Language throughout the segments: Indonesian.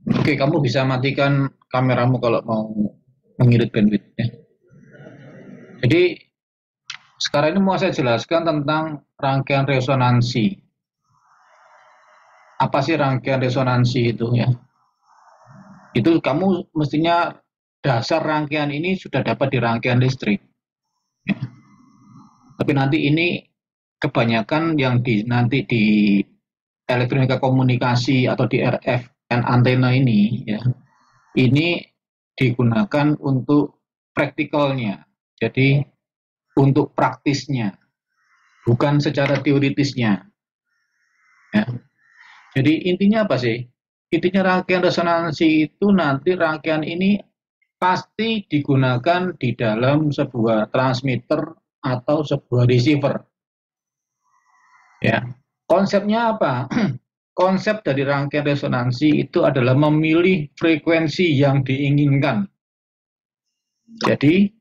Oke, kamu bisa matikan kameramu kalau mau mengirit bandwidth-nya. Jadi sekarang ini mau saya jelaskan tentang rangkaian resonansi. Apa sih rangkaian resonansi itu ya? Itu kamu mestinya dasar rangkaian ini sudah dapat di rangkaian listrik. Ya. Tapi nanti ini kebanyakan yang nanti di elektronika komunikasi atau di RF dan antena ini ya, ini digunakan untuk praktikalnya. Jadi untuk praktisnya, bukan secara teoritisnya. Ya. Jadi intinya apa sih? Intinya rangkaian resonansi itu nanti rangkaian ini pasti digunakan di dalam sebuah transmitter atau sebuah receiver. Ya, konsepnya apa? Konsep dari rangkaian resonansi itu adalah memilih frekuensi yang diinginkan. Jadi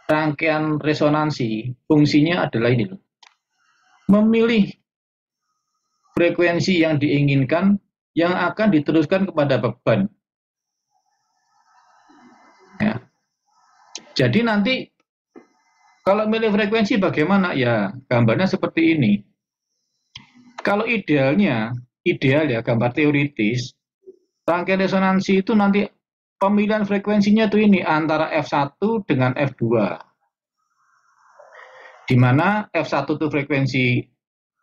rangkaian resonansi fungsinya adalah ini loh, memilih frekuensi yang diinginkan yang akan diteruskan kepada beban. Ya. Jadi nanti kalau milih frekuensi bagaimana? Ya gambarnya seperti ini. Kalau ideal ya gambar teoritis, rangkaian resonansi itu nanti pemilihan frekuensinya tuh ini antara F1 dengan F2. Di mana F1 itu frekuensi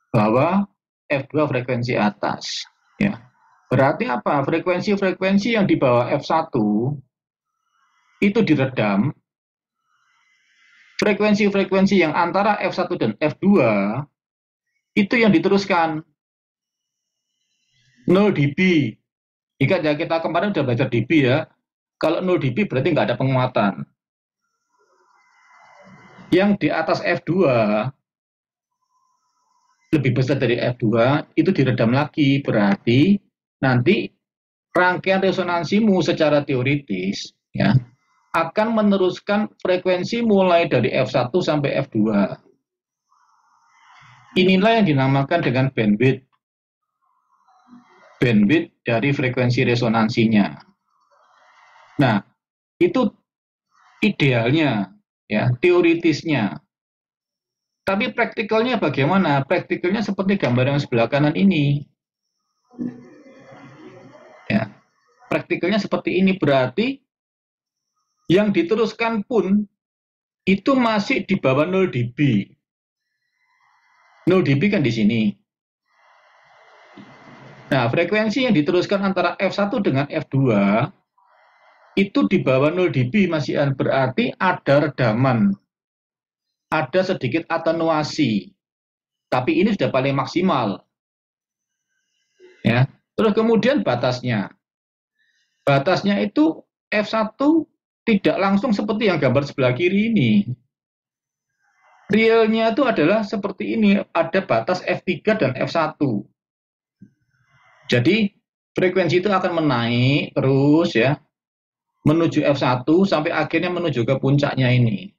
bawah, F2 frekuensi atas. Ya. Berarti apa? Frekuensi-frekuensi yang di bawah F1 itu diredam, frekuensi-frekuensi yang antara F1 dan F2 itu yang diteruskan 0 dB. Jika kita kemarin sudah belajar dB ya, kalau 0 dB berarti nggak ada penguatan. Yang di atas F2 lebih besar dari F2 itu diredam lagi, berarti nanti rangkaian resonansimu secara teoritis ya akan meneruskan frekuensi mulai dari F1 sampai F2. Inilah yang dinamakan dengan bandwidth. Bandwidth dari frekuensi resonansinya. Nah, itu idealnya ya, teoritisnya. Tapi praktikalnya bagaimana? Praktikalnya seperti gambar yang sebelah kanan ini. Ya, praktikalnya seperti ini berarti yang diteruskan pun itu masih di bawah 0 dB. 0 dB kan di sini. Nah, frekuensi yang diteruskan antara F1 dengan F2 itu di bawah 0 dB masih berarti ada redaman. Ada sedikit atenuasi. Tapi ini sudah paling maksimal. Ya. Terus kemudian batasnya. Batasnya itu F1 tidak langsung seperti yang gambar sebelah kiri ini. Realnya itu adalah seperti ini, ada batas F3 dan F1. Jadi frekuensi itu akan menaik terus ya, menuju F1 sampai akhirnya menuju ke puncaknya ini.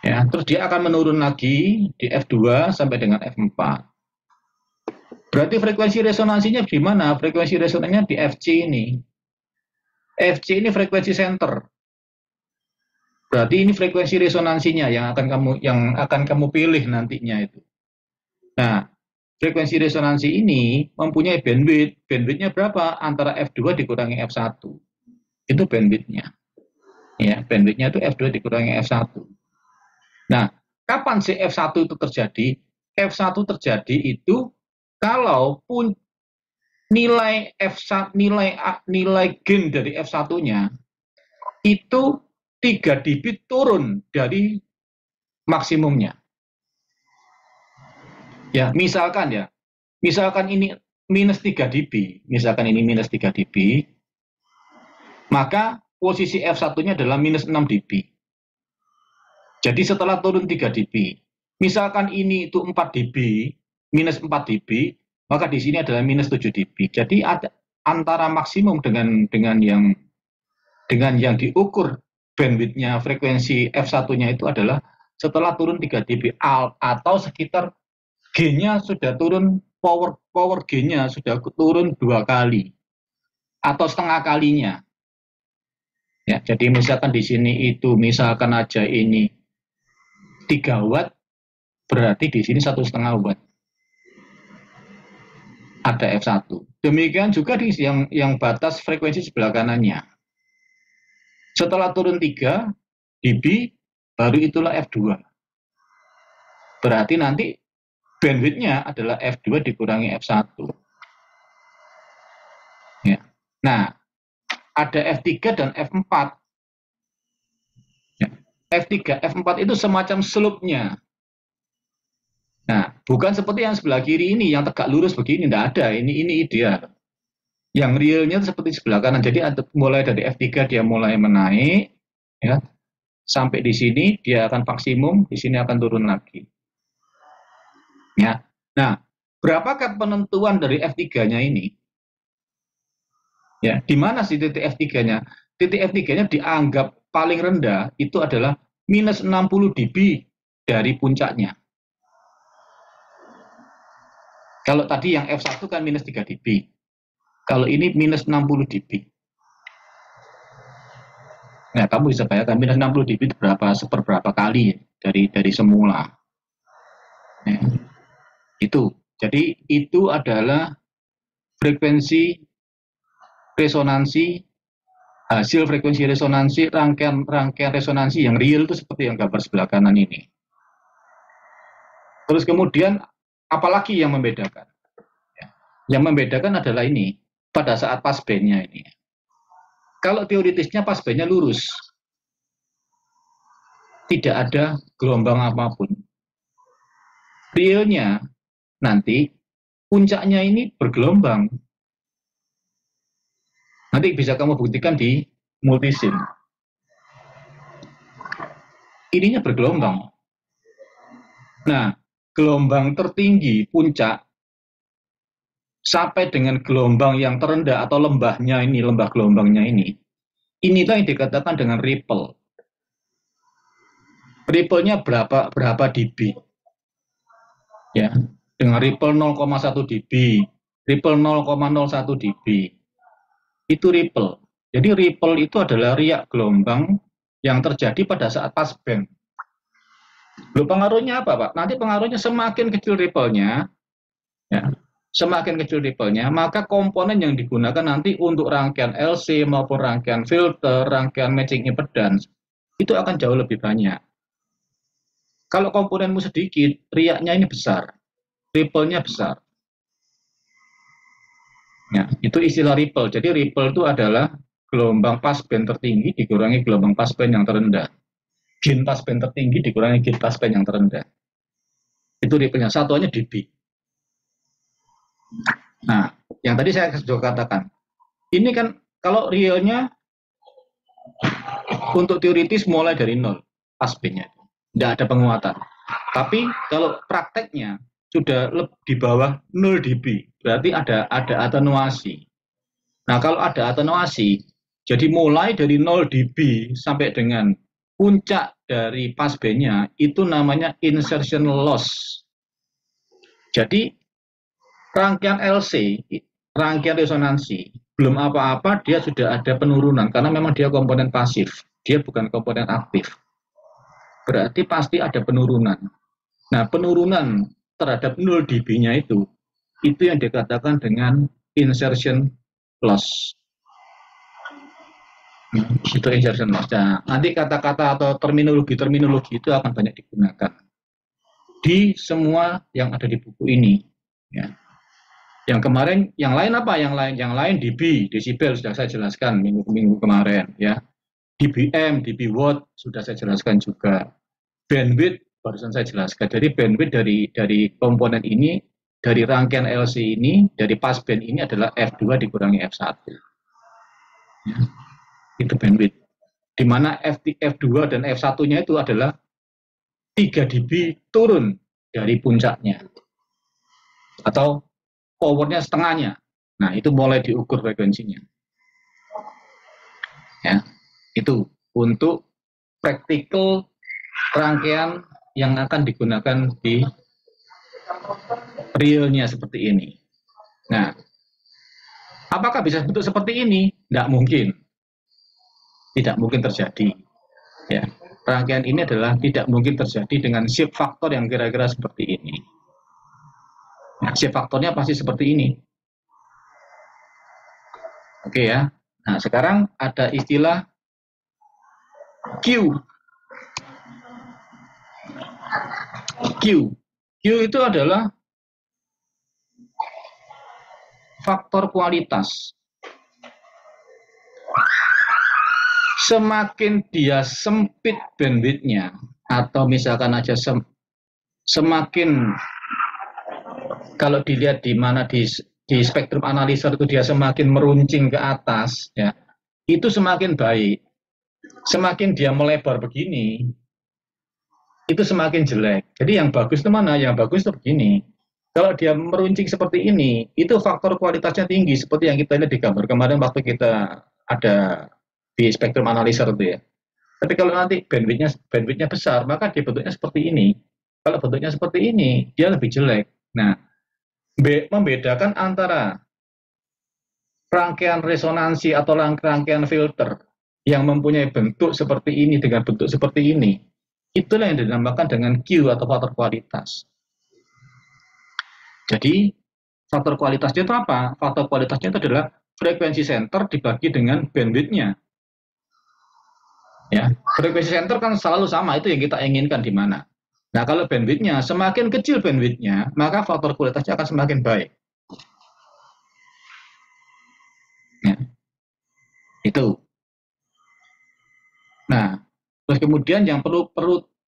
Ya, terus dia akan menurun lagi di F2 sampai dengan F4. Berarti frekuensi resonansinya gimana? Frekuensi resonansinya di FC ini. FC ini frekuensi center. Berarti ini frekuensi resonansinya yang akan kamu pilih nantinya itu. Nah, frekuensi resonansi ini mempunyai bandwidth. Bandwidthnya berapa? Antara F2 dikurangi F1. Itu bandwidthnya. Ya, bandwidthnya itu F2 dikurangi F1. Nah, kapan sih F1 itu terjadi? F1 terjadi itu kalau pun nilai F1, nilai gain dari F1-nya itu 3 dB turun dari maksimumnya. Ya, misalkan ini minus 3 dB, misalkan ini minus 3 dB, maka posisi F1-nya adalah minus 6 dB. Jadi setelah turun 3 dB, misalkan ini itu 4 dB, minus 4 dB, maka di sini adalah minus 7 dB. Jadi ada antara maksimum dengan yang diukur bandwidth-nya frekuensi F1-nya itu adalah setelah turun 3 dB atau sekitar G-nya sudah turun power gain-nya sudah turun 2 kali atau setengah kalinya. Ya, jadi misalkan di sini itu misalkan aja ini 3 watt, berarti di sini 1,5 watt. Ada F1. Demikian juga di yang batas frekuensi sebelah kanannya. Setelah turun 3 dB, baru itulah F2. Berarti nanti bandwidth-nya adalah F2 dikurangi F1. Ya. Nah, ada F3 dan F4. Ya. F3, F4 itu semacam slope-nya. Nah, bukan seperti yang sebelah kiri ini, yang tegak lurus begini, tidak ada. Ini ideal. Yang realnya seperti sebelah kanan. Jadi mulai dari F3 dia mulai menaik, ya, sampai di sini dia akan maksimum, di sini akan turun lagi. Ya. Nah, berapakah penentuan dari F3-nya ini? Ya, di mana sih titik F3-nya? Titik F3-nya dianggap paling rendah itu adalah minus 60 dB dari puncaknya. Kalau tadi yang F1 kan minus 3 dB. Kalau ini minus 60 dB. Nah, kamu bisa bayangkan minus 60 dB itu seberapa kali dari semula. Ya. Itu. Jadi itu adalah frekuensi resonansi, hasil frekuensi resonansi, rangkaian resonansi yang real itu seperti yang gambar sebelah kanan ini. Terus kemudian apalagi yang membedakan? Yang membedakan adalah ini, pada saat passband-nya ini. Kalau teoritisnya passband-nya lurus, tidak ada gelombang apapun. Realnya nanti puncaknya ini bergelombang. Nanti bisa kamu buktikan di multisim. Ininya bergelombang. Nah, gelombang tertinggi puncak sampai dengan gelombang yang terendah atau lembahnya ini, lembah gelombangnya ini, inilah yang dikatakan dengan ripple. Ripple-nya berapa dB? Ya, dengan ripple 0,1 dB, ripple 0,01 dB. Itu ripple. Jadi ripple itu adalah riak gelombang yang terjadi pada saat passband. Loh, pengaruhnya apa, Pak? Nanti pengaruhnya semakin kecil ripple-nya, ya, semakin kecil ripple-nya, maka komponen yang digunakan nanti untuk rangkaian LC maupun rangkaian filter, rangkaian matching impedance, itu akan jauh lebih banyak. Kalau komponenmu sedikit, riaknya ini besar, ripple-nya besar. Ya, itu istilah ripple. Jadi ripple itu adalah gelombang passband tertinggi dikurangi gelombang passband yang terendah. Gain passband tertinggi dikurangi gain passband yang terendah. Itu ripple-nya. Satuannya dB. Nah, yang tadi saya sudah katakan, ini kan kalau realnya untuk teoritis mulai dari 0 passbandnya, tidak ada penguatan. Tapi kalau prakteknya sudah di bawah 0 dB, berarti ada atenuasi. Nah, kalau ada atenuasi, jadi mulai dari 0 dB sampai dengan puncak dari passbandnya itu namanya insertion loss. Jadi rangkaian LC, rangkaian resonansi, belum apa-apa dia sudah ada penurunan karena memang dia komponen pasif, dia bukan komponen aktif. Berarti pasti ada penurunan. Nah, penurunan terhadap 0 dB-nya itu yang dikatakan dengan insertion loss. Itu insertion loss. Nah, nanti kata-kata atau terminologi itu akan banyak digunakan di semua yang ada di buku ini. Ya. Yang kemarin, yang lain apa? Yang lain dB, desibel sudah saya jelaskan minggu kemarin. Ya. dBm, dB watt sudah saya jelaskan juga. Bandwidth barusan saya jelaskan. Jadi bandwidth dari komponen ini, dari rangkaian LC ini, dari passband ini adalah F2 dikurangi F1. Ya. Itu bandwidth. Di mana F2 dan F1-nya itu adalah 3 dB turun dari puncaknya. Atau powernya setengahnya. Nah, itu mulai diukur frekuensinya. Ya, itu untuk praktikal rangkaian yang akan digunakan di realnya seperti ini. Nah, apakah bisa bentuk seperti ini? Tidak mungkin. Tidak mungkin terjadi. Ya. Rangkaian ini adalah tidak mungkin terjadi dengan shape faktor yang kira-kira seperti ini. Nah, shape faktornya pasti seperti ini. Oke ya. Nah, sekarang ada istilah Q. Q. Q itu adalah faktor kualitas. Semakin dia sempit bandwidth-nya, atau misalkan aja semakin, kalau dilihat di mana di spektrum analyzer itu dia semakin meruncing ke atas, ya, itu semakin baik. Semakin dia melebar begini, itu semakin jelek. Jadi yang bagus itu mana? Yang bagus itu begini. Kalau dia meruncing seperti ini, itu faktor kualitasnya tinggi, seperti yang kita lihat di gambar kemarin waktu kita ada di spektrum analyzer itu ya. Tapi kalau nanti bandwidth-nya besar, maka dia bentuknya seperti ini. Kalau bentuknya seperti ini, dia lebih jelek. Nah, membedakan antara rangkaian resonansi atau rangkaian filter yang mempunyai bentuk seperti ini dengan bentuk seperti ini, itulah yang dinamakan dengan Q atau faktor kualitas. Jadi, faktor kualitasnya itu apa? Faktor kualitasnya itu adalah frekuensi center dibagi dengan bandwidth-nya. Ya, frekuensi center kan selalu sama, itu yang kita inginkan di mana. Nah, kalau bandwidth-nya semakin kecil bandwidth-nya, maka faktor kualitasnya akan semakin baik. Ya, itu. Nah, terus kemudian yang perlu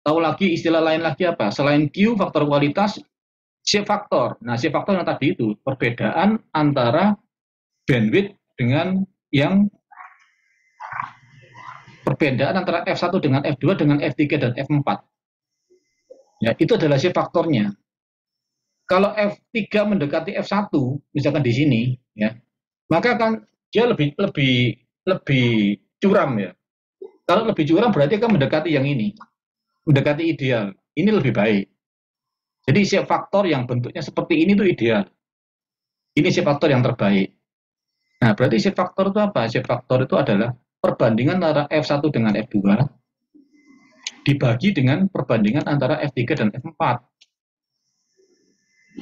tahu lagi istilah lain lagi apa? Selain Q, faktor kualitas, shape faktor. Nah, shape faktor yang tadi itu perbedaan antara bandwidth dengan yang perbedaan antara F1 dengan F2 dengan F3 dan F4. Ya, itu adalah shape faktornya. Kalau F3 mendekati F1, misalkan di sini, ya, maka kan dia lebih curam ya. Kalau lebih curam berarti akan mendekati yang ini, mendekati ideal. Ini lebih baik. Jadi shape faktor yang bentuknya seperti ini itu ideal. Ini shape faktor yang terbaik. Nah, berarti shape faktor itu apa? Shape faktor itu adalah perbandingan antara F1 dengan F2 dibagi dengan perbandingan antara F3 dan F4.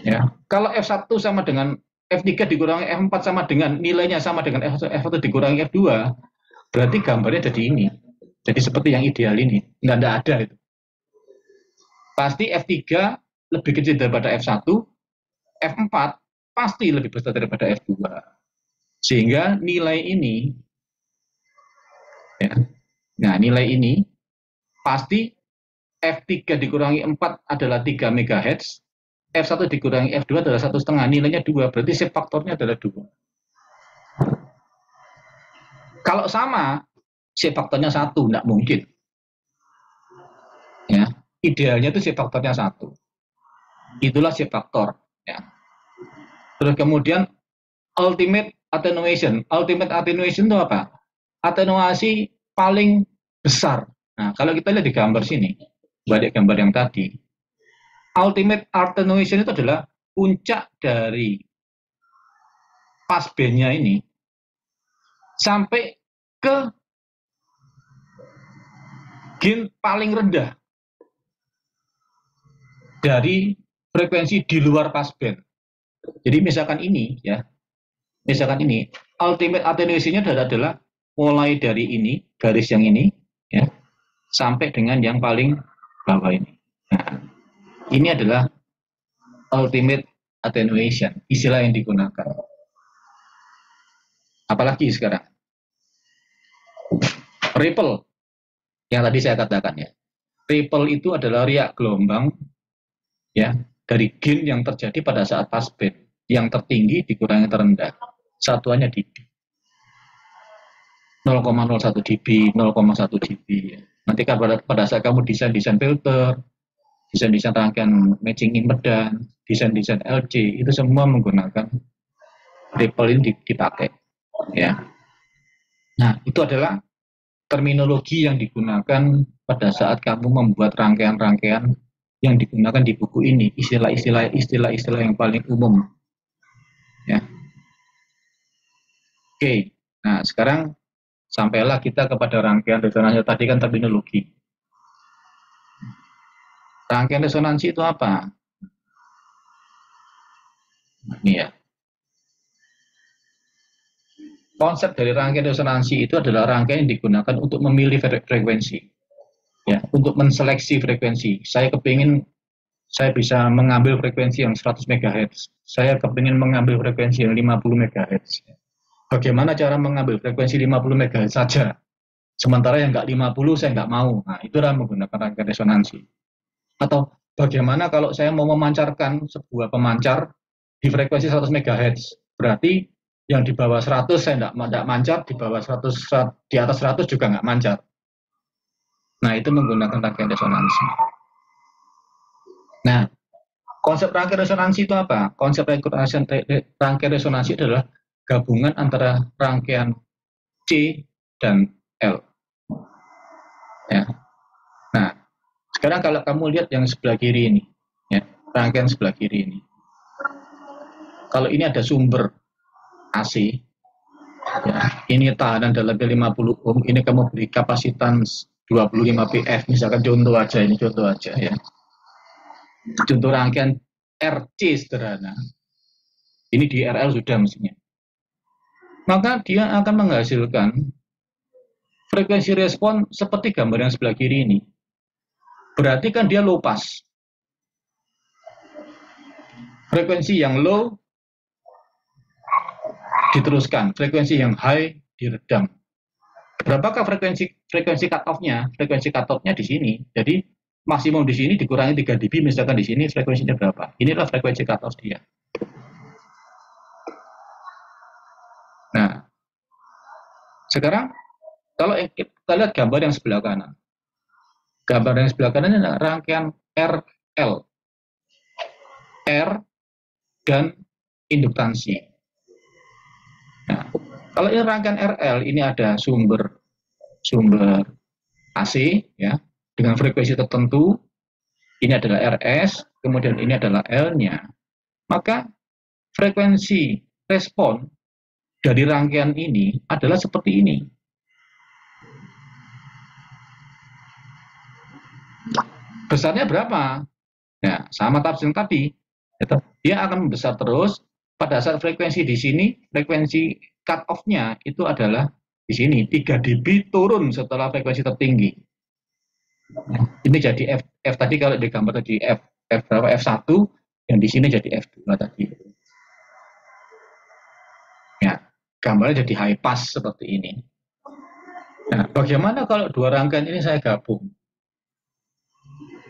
Ya, kalau F1 sama dengan F3 dikurangi F4 sama dengan nilainya sama dengan F1 dikurangi F2, berarti gambarnya jadi ini. Jadi seperti yang ideal ini. Nggak ada itu. Pasti F3 lebih kecil daripada F1, F4 pasti lebih besar daripada F2. Sehingga nilai ini, ya, nah nilai ini pasti F3 dikurangi 4 adalah 3 MHz, F1 dikurangi F2 adalah 1,5, nilainya 2, berarti shape faktornya adalah 2. Kalau sama, shape faktornya 1, tidak mungkin. Ya, idealnya itu shape faktornya 1. Itulah shape faktor. Ya. Terus kemudian ultimate attenuation. Ultimate attenuation itu apa? Atenuasi paling besar. Nah, kalau kita lihat di gambar sini, balik gambar yang tadi, ultimate attenuation itu adalah puncak dari passband-nya ini sampai ke gain paling rendah dari frekuensi di luar passband. Jadi misalkan ini ya, misalkan ini ultimate attenuation-nya adalah mulai dari ini, garis yang ini ya, sampai dengan yang paling bawah ini. Nah, ini adalah ultimate attenuation, istilah yang digunakan. Apalagi sekarang ripple yang tadi saya katakan ya. Ripple itu adalah riak gelombang ya dari gain yang terjadi pada saat passband. Yang tertinggi dikurangi terendah. Satuannya dB. 0,01 dB, 0,1 dB. Nanti kan pada saat kamu desain filter, desain rangkaian matching impedance, desain LC, itu semua menggunakan ripple ini dipakai. Ya. Nah, itu adalah terminologi yang digunakan pada saat kamu membuat rangkaian-rangkaian yang digunakan di buku ini, istilah-istilah yang paling umum. Ya. Oke, nah sekarang sampailah kita kepada rangkaian resonansi. Tadi kan terminologi. Rangkaian resonansi itu apa? Ini ya. Konsep dari rangkaian resonansi itu adalah rangkaian yang digunakan untuk memilih frekuensi. Ya, untuk menseleksi frekuensi. Saya kepingin saya bisa mengambil frekuensi yang 100 MHz. Saya kepingin mengambil frekuensi yang 50 MHz. Bagaimana cara mengambil frekuensi 50 MHz saja? Sementara yang nggak 50 saya nggak mau. Nah, itulah menggunakan rangkaian resonansi. Atau bagaimana kalau saya mau memancarkan sebuah pemancar di frekuensi 100 MHz? Berarti yang di bawah 100 saya nggak mancar, di bawah 100, di atas 100 juga nggak mancar. Nah, itu menggunakan rangkaian resonansi. Nah, konsep rangkaian resonansi itu apa? Konsep rangkaian resonansi adalah gabungan antara rangkaian C dan L. Ya. Nah, sekarang kalau kamu lihat yang sebelah kiri ini, ya, rangkaian sebelah kiri ini. Kalau ini ada sumber AC, ya, ini tahanan dalamnya 50 ohm, ini kamu beri kapasitas 25 PF, misalkan contoh aja, ini contoh aja ya. Contoh rangkaian RC sederhana. Ini di RL sudah mestinya. Maka dia akan menghasilkan frekuensi respon seperti gambar yang sebelah kiri ini. Berarti kan dia low pass. Frekuensi yang low diteruskan, frekuensi yang high diredam. Berapakah frekuensi cut-off-nya? Frekuensi cut-off-nya di sini. Jadi maksimum di sini dikurangi 3 dB, misalkan di sini frekuensinya berapa? Inilah frekuensi cut-off dia. Nah, sekarang kalau kita lihat gambar yang sebelah kanan. Gambar yang sebelah kanan ini adalah rangkaian RL. R dan induktansi. Nah, kalau ini rangkaian RL, ini ada sumber AC ya dengan frekuensi tertentu. Ini adalah RS, kemudian ini adalah L-nya. Maka frekuensi respon dari rangkaian ini adalah seperti ini. Besarnya berapa? Ya, sama tafsir tadi. Dia akan membesar terus. Pada saat frekuensi di sini, frekuensi cut off-nya itu adalah di sini 3 dB turun setelah frekuensi tertinggi. Ini jadi F tadi kalau di gambar tadi F berapa F1, yang di sini jadi F2 tadi. Ya, gambarnya jadi high pass seperti ini. Nah, bagaimana kalau dua rangkaian ini saya gabung?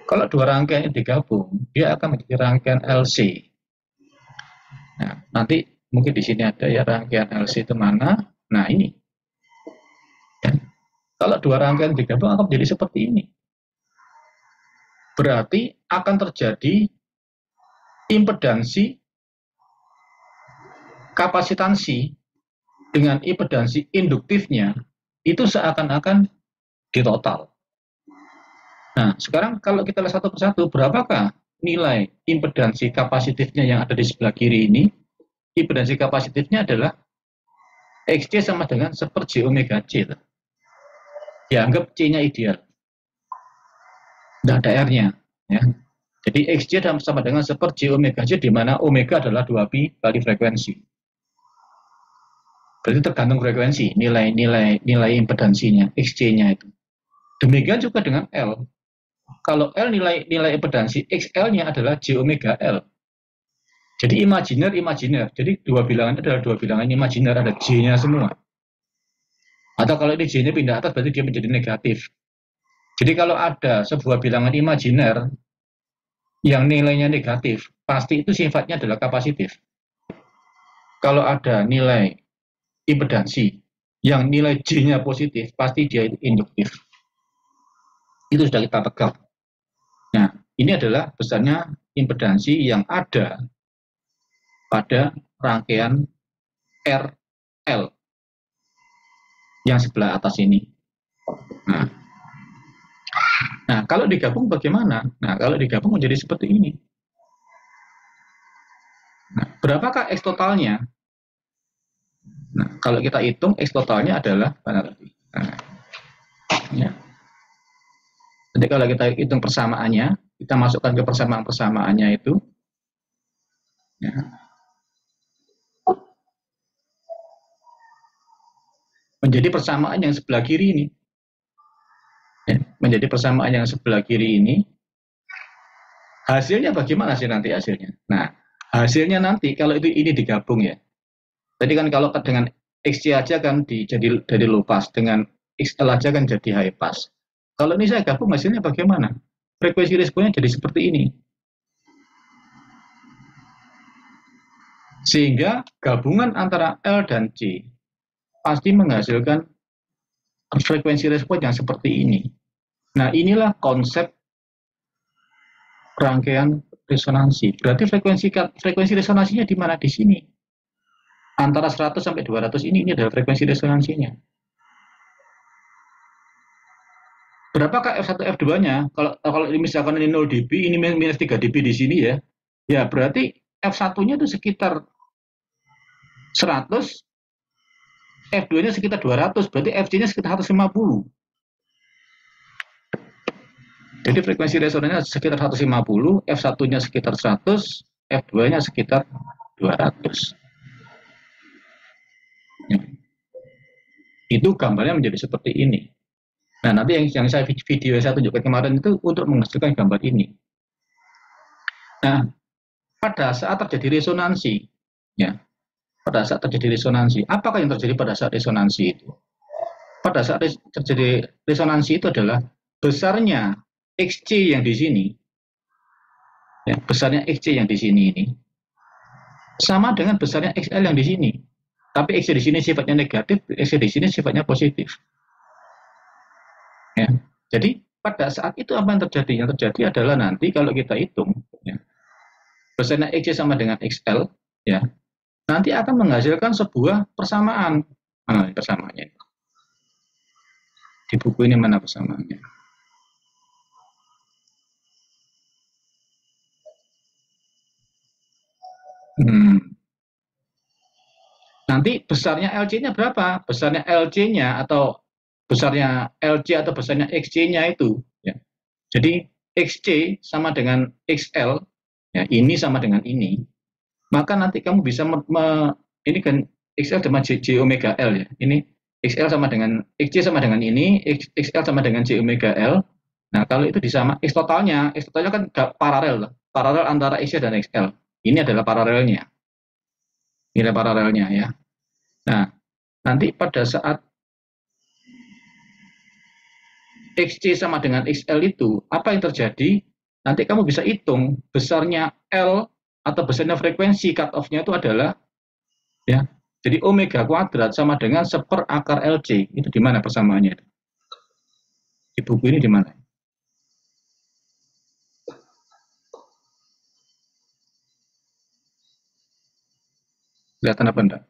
Kalau dua rangkaian ini digabung, dia akan menjadi rangkaian LC. Nah, nanti mungkin di sini ada ya rangkaian LC itu mana? Nah, ini. Dan kalau dua rangkaian digabung akan menjadi seperti ini. Berarti akan terjadi impedansi kapasitansi dengan impedansi induktifnya itu seakan-akan ditotal. Nah, sekarang kalau kita lihat satu persatu, berapakah nilai impedansi kapasitifnya yang ada di sebelah kiri ini? Impedansi kapasitifnya adalah XC sama dengan 1/J omega C. Dianggap C-nya ideal. Tidak ada R-nya. Ya. Jadi XC sama dengan 1/J omega C, di mana omega adalah 2pi kali frekuensi. Berarti tergantung frekuensi, nilai impedansinya, XC-nya itu. Demikian juga dengan L. Kalau L nilai impedansi, XL-nya adalah J omega L. Jadi imajiner. Jadi dua bilangan adalah dua bilangan imajiner, ada J-nya semua. Atau kalau ini J-nya pindah atas, berarti dia menjadi negatif. Jadi kalau ada sebuah bilangan imajiner yang nilainya negatif, pasti itu sifatnya adalah kapasitif. Kalau ada nilai impedansi yang nilai J-nya positif, pasti dia itu induktif. Itu sudah kita pegang. Nah, ini adalah besarnya impedansi yang ada pada rangkaian RL yang sebelah atas ini. Nah, Nah, kalau digabung bagaimana? Nah, kalau digabung menjadi seperti ini. Nah, berapakah X totalnya? Nah, kalau kita hitung X totalnya adalah mana tadi? Nah, ya. Jadi kalau kita hitung persamaannya, kita masukkan ke persamaan-persamaannya itu, ya, menjadi persamaan yang sebelah kiri ini. Ya, menjadi persamaan yang sebelah kiri ini, hasilnya bagaimana sih nanti hasilnya? Nah, hasilnya nanti kalau itu ini digabung ya. Tadi kan kalau dengan XC aja kan jadi dari low pass, dengan XL aja kan jadi high pass. Kalau ini saya gabung hasilnya bagaimana? Frekuensi responnya jadi seperti ini. Sehingga gabungan antara L dan C pasti menghasilkan frekuensi respon yang seperti ini. Nah, inilah konsep rangkaian resonansi. Berarti frekuensi resonansinya di mana? Di sini. Antara 100 sampai 200 ini adalah frekuensi resonansinya. Berapakah F1 F2-nya? Kalau misalkan ini 0 dB, ini minus 3 dB di sini ya. Ya, berarti F1-nya itu sekitar 100, F2-nya sekitar 200, berarti Fc-nya sekitar 150. Jadi frekuensi resonansinya sekitar 150, F1-nya sekitar 100, F2-nya sekitar 200. Ya. Itu gambarnya menjadi seperti ini. Nah, nanti yang video yang saya tunjukkan kemarin itu untuk menghasilkan gambar ini. Nah, pada saat terjadi resonansi, ya, pada saat terjadi resonansi, apakah yang terjadi pada saat resonansi itu? Pada saat terjadi resonansi itu adalah besarnya Xc yang di sini, ya, besarnya Xc yang di sini ini sama dengan besarnya XL yang di sini. Tapi Xc di sini sifatnya negatif, Xc di sini sifatnya positif. Ya. Jadi pada saat itu apa yang terjadi? Yang terjadi adalah nanti kalau kita hitung, ya, besarnya Xc sama dengan XL, ya, nanti akan menghasilkan sebuah persamaan. Nah, persamaannya. Di buku ini mana persamaannya? Nanti besarnya LC-nya berapa? Besarnya LC-nya atau besarnya LC atau besarnya XC-nya itu. Ya. Jadi XC sama dengan XL, ya, ini sama dengan ini. Maka nanti kamu bisa ini kan XL sama J omega L ya. Ini XL sama dengan XC sama dengan ini, XL sama dengan J omega L. Nah, kalau itu disama X totalnya kan paralel, paralel antara XC dan XL. Ini adalah paralelnya. Nilai paralelnya ya. Nah, nanti pada saat XC sama dengan XL itu, apa yang terjadi? Nanti kamu bisa hitung besarnya L atau besarnya frekuensi cut off-nya itu adalah, ya, jadi omega kuadrat sama dengan 1/akar LC. Itu di mana persamaannya? Di buku ini di mana? Kelihatan apa enggak?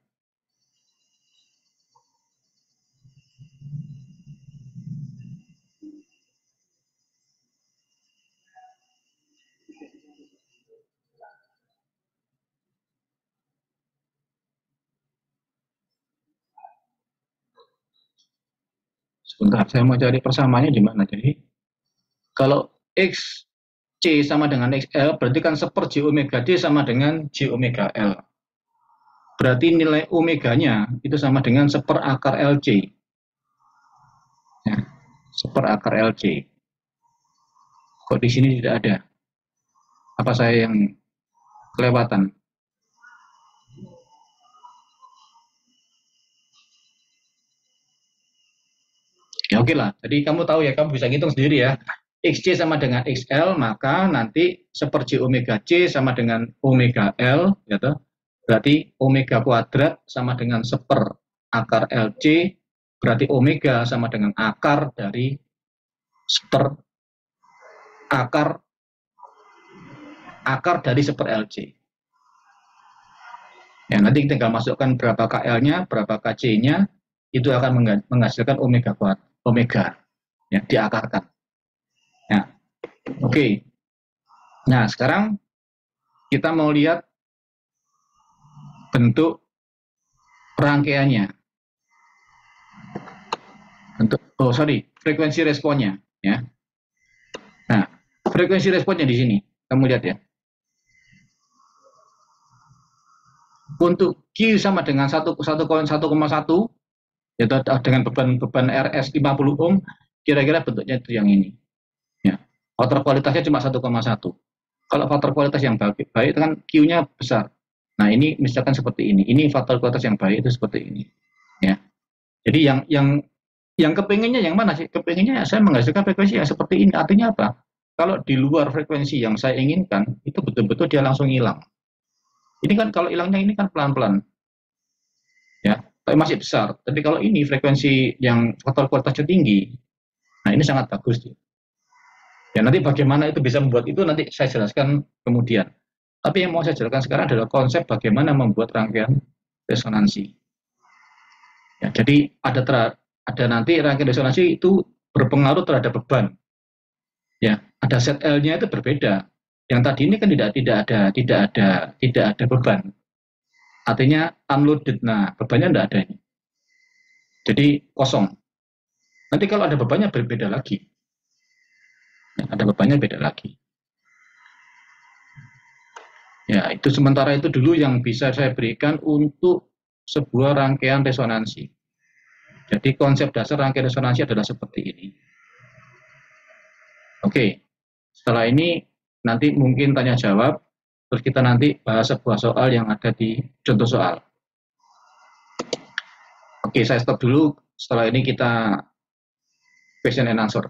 Sebentar, saya mau cari persamaannya di mana. Jadi, kalau X C sama dengan XL, berarti kan 1 J omega D sama dengan J omega L. Berarti nilai omeganya itu sama dengan 1/akar LC. Ya, 1/akar LC. Kok di sini tidak ada? Apa saya yang kelewatan? Ya oke lah. Jadi kamu tahu ya, kamu bisa ngitung sendiri ya. XC sama dengan XL, maka nanti 1 J omega C sama dengan omega L, gitu. Berarti omega kuadrat sama dengan 1/akar LC, berarti omega sama dengan akar dari 1/akar dari 1/LC. Ya, nanti kita tinggal masukkan berapa KL-nya, berapa KC-nya, itu akan menghasilkan omega kuadrat, omega, ya, diakarkan. Oke. Nah, sekarang kita mau lihat bentuk rangkaiannya. Frekuensi responnya, ya. Nah, frekuensi responnya di sini, kamu lihat ya. Untuk Q sama dengan 1,1, yaitu dengan beban RS 50 ohm, kira-kira bentuknya itu yang ini. Ya. Faktor kualitasnya cuma 1,1. Kalau faktor kualitas yang baik itu kan Q-nya besar. Nah, ini misalkan seperti ini. Ini faktor kualitas yang baik itu seperti ini. Ya. Jadi yang kepengennya yang mana sih? Kepengennya saya menghasilkan frekuensi yang seperti ini. Artinya apa? Kalau di luar frekuensi yang saya inginkan, itu betul-betul dia langsung hilang. Ini kan kalau hilangnya ini kan pelan-pelan, ya, tapi masih besar. Tapi kalau ini frekuensi yang faktor kualitasnya tinggi, nah ini sangat bagus. Ya nanti bagaimana itu bisa membuat itu nanti saya jelaskan kemudian. Tapi yang mau saya jelaskan sekarang adalah konsep bagaimana membuat rangkaian resonansi. Ya, jadi ada nanti rangkaian resonansi itu berpengaruh terhadap beban. Ya, ada set L-nya itu berbeda. Yang tadi ini kan tidak ada beban. Artinya unloaded. Nah, bebannya tidak ada ini. Jadi kosong. Nanti kalau ada bebannya berbeda lagi. Ya, ada bebannya beda lagi. Ya, itu sementara itu dulu yang bisa saya berikan untuk sebuah rangkaian resonansi. Jadi konsep dasar rangkaian resonansi adalah seperti ini. Oke, setelah ini nanti mungkin tanya jawab, terus kita nanti bahas sebuah soal yang ada di contoh soal. Oke, saya stop dulu. Setelah ini kita question and answer.